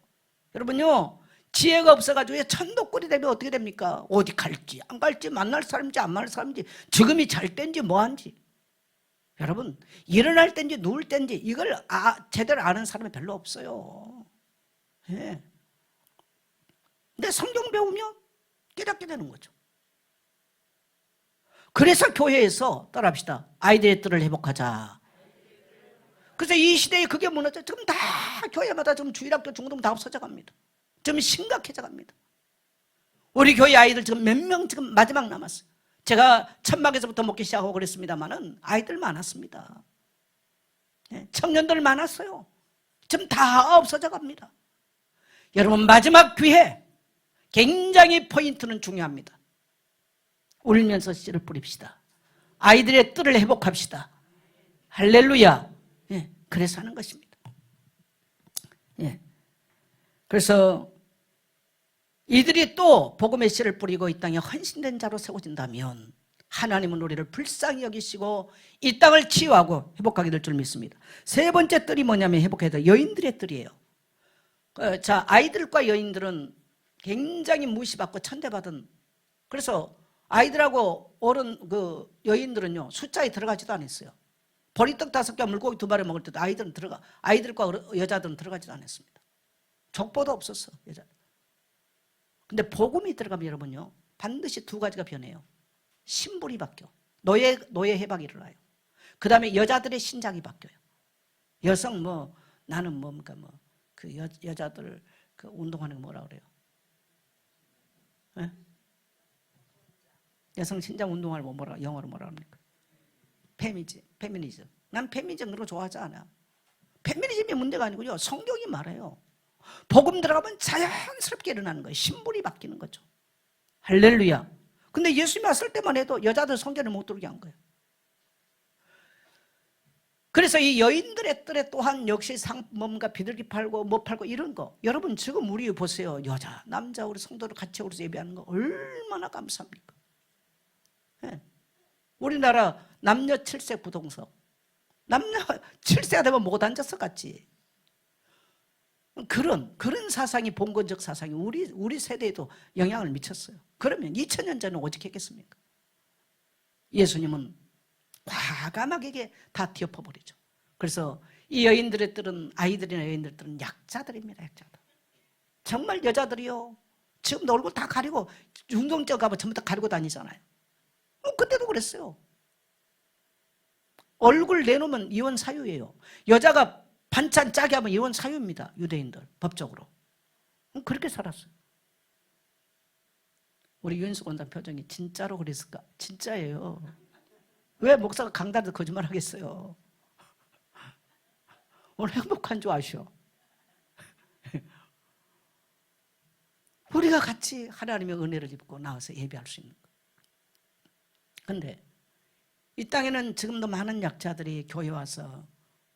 여러분요 지혜가 없어가지고 천도꼴이 되면 어떻게 됩니까? 어디 갈지 안 갈지 만날 사람인지 안 만날 사람인지 지금이 잘 때인지 뭐한지 여러분 일어날 때인지 누울 때인지 이걸 제대로 아는 사람이 별로 없어요. 예. 근데 성경 배우면 깨닫게 되는 거죠. 그래서 교회에서 따라합시다. 아이들의 뜰을 회복하자. 그래서 이 시대에 그게 무너져 지금 다 교회마다 지금 주일학교 중등 다 없어져 갑니다. 좀 심각해져 갑니다. 우리 교회 아이들 지금 몇 명 지금 마지막 남았어요. 제가 천막에서부터 먹기 시작하고 그랬습니다만은 아이들 많았습니다. 청년들 많았어요. 지금 다 없어져 갑니다. 여러분, 마지막 기회 굉장히 포인트는 중요합니다. 울면서 씨를 뿌립시다. 아이들의 뜰을 회복합시다. 할렐루야. 그래서 하는 것입니다. 그래서 이들이 또 복음의 씨를 뿌리고 이 땅에 헌신된 자로 세워진다면 하나님은 우리를 불쌍히 여기시고 이 땅을 치유하고 회복하게 될 줄 믿습니다. 세 번째 뜰이 뭐냐면 회복해야 될 여인들의 뜰이에요. 자, 아이들과 여인들은 굉장히 무시받고 천대받은, 그래서 아이들하고 어른 그 여인들은요 숫자에 들어가지도 않았어요. 보리떡 5개 물고기 2마리 먹을 때도 아이들과 여자들은 들어가지도 않았습니다. 족보도 없었어, 여자. 근데 복음이 들어가면 여러분요 반드시 2가지가 변해요. 신분이 바뀌어. 노예 해박이 일어나요. 그 다음에 여자들의 신장이 바뀌어요. 여성 나는 뭡니까 그 여자들 그 운동하는 거 뭐라 그래요? 네? 여성 신장 운동하는 거 영어로 뭐라 합니까? 페미니즘. 난 페미니즘 그런 거 좋아하지 않아. 페미니즘이 문제가 아니고요. 성경이 말해요. 복음 들어가면 자연스럽게 일어나는 거예요. 신분이 바뀌는 거죠. 할렐루야. 근데 예수님이 왔을 때만 해도 여자들 성전에 못 들어오게 한 거예요. 그래서 이 여인들의 뜰에 또한 역시 뭔가 비둘기 팔고 뭐 팔고 이런 거. 여러분 지금 우리 보세요. 여자, 남자 우리 성도들 같이 오셔서 예배하는 거 얼마나 감사합니까? 네. 우리나라 남녀 7세 부동석. 남녀 7세가 되면 못 앉아서 갔지. 그런 사상이 봉건적 사상이 우리 세대에도 영향을 미쳤어요. 그러면 2000년 전에 오직 했겠습니까? 예수님은 과감하게 다 뒤엎어버리죠. 그래서 이 여인들의 뜰은, 아이들이나 여인들의 뜰은 약자들입니다. 약자들. 정말 여자들이요 지금도 얼굴 다 가리고 운동장 가면 전부 다 가리고 다니잖아요. 그때도 그랬어요. 얼굴 내놓으면 이혼 사유예요. 여자가 반찬 짜게 하면 이혼 사유입니다. 유대인들 법적으로. 그렇게 살았어요. 우리 윤숙 원장 표정이 진짜로 그랬을까? 진짜예요. 왜 목사가 강단에서 거짓말 하겠어요? 오늘 행복한 줄 아셔. 우리가 같이 하나님의 은혜를 입고 나와서 예배할 수 있는 거. 그런데 이 땅에는 지금도 많은 약자들이 교회 와서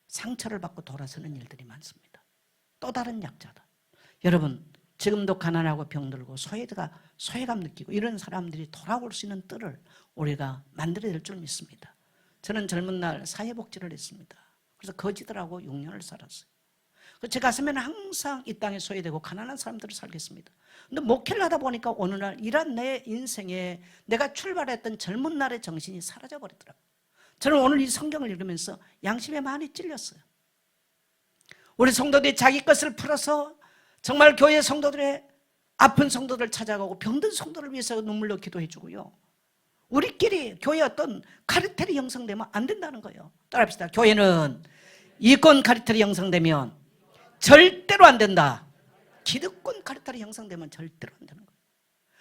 상처를 받고 돌아서는 일들이 많습니다. 또 다른 약자들. 여러분 지금도 가난하고 병들고 소외감 느끼고 이런 사람들이 돌아올 수 있는 뜰을 우리가 만들어야 될 줄 믿습니다. 저는 젊은 날 사회복지를 했습니다. 그래서 거지들하고 6년을 살았어요. 제 가슴에는 항상 이 땅에 소외되고 가난한 사람들을 살겠습니다. 근데 목회를 하다 보니까 어느 날 이런 내 인생에 내가 출발했던 젊은 날의 정신이 사라져버리더라고요. 저는 오늘 이 성경을 읽으면서 양심에 많이 찔렸어요. 우리 성도들이 자기 것을 풀어서 정말 교회 성도들의 아픈 성도들을 찾아가고 병든 성도를 위해서 눈물로 기도해 주고요. 우리끼리 교회 어떤 카르텔이 형성되면 안 된다는 거예요. 따라합시다. 교회는 이권 카르텔이 형성되면 절대로 안 된다. 기득권 카르텔이 형성되면 절대로 안 되는 거예요.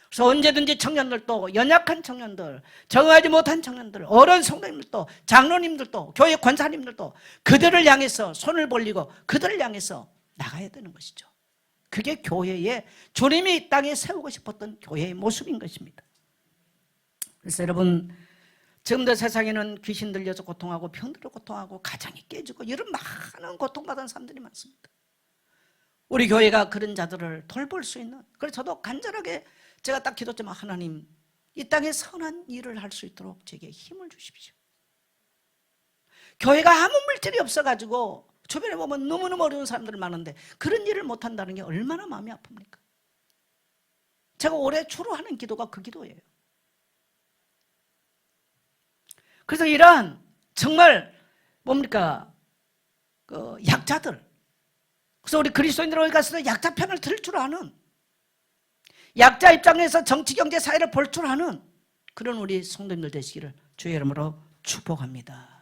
그래서 언제든지 청년들도, 연약한 청년들, 정하지 못한 청년들, 어른 성도님들도, 장로님들도, 교회 권사님들도 그들을 향해서 손을 벌리고 그들을 향해서 나가야 되는 것이죠. 그게 교회의, 주님이 이 땅에 세우고 싶었던 교회의 모습인 것입니다. 그래서 여러분, 지금도 세상에는 귀신 들려서 고통하고 병들어 고통하고 가정이 깨지고 이런 많은 고통받은 사람들이 많습니다. 우리 교회가 그런 자들을 돌볼 수 있는, 그래서 저도 간절하게 제가 딱 기도했지만, 하나님 이 땅에 선한 일을 할 수 있도록 제게 힘을 주십시오. 교회가 아무 물질이 없어가지고 주변에 보면 너무너무 어려운 사람들 많은데 그런 일을 못한다는 게 얼마나 마음이 아픕니까? 제가 올해 주로 하는 기도가 그 기도예요. 그래서 이러한 정말 뭡니까 그 약자들, 그래서 우리 그리스도인들 어디 가서도 약자 편을 들 줄 아는, 약자 입장에서 정치, 경제, 사회를 볼 줄 아는 그런 우리 성도님들 되시기를 주의 이름으로 축복합니다.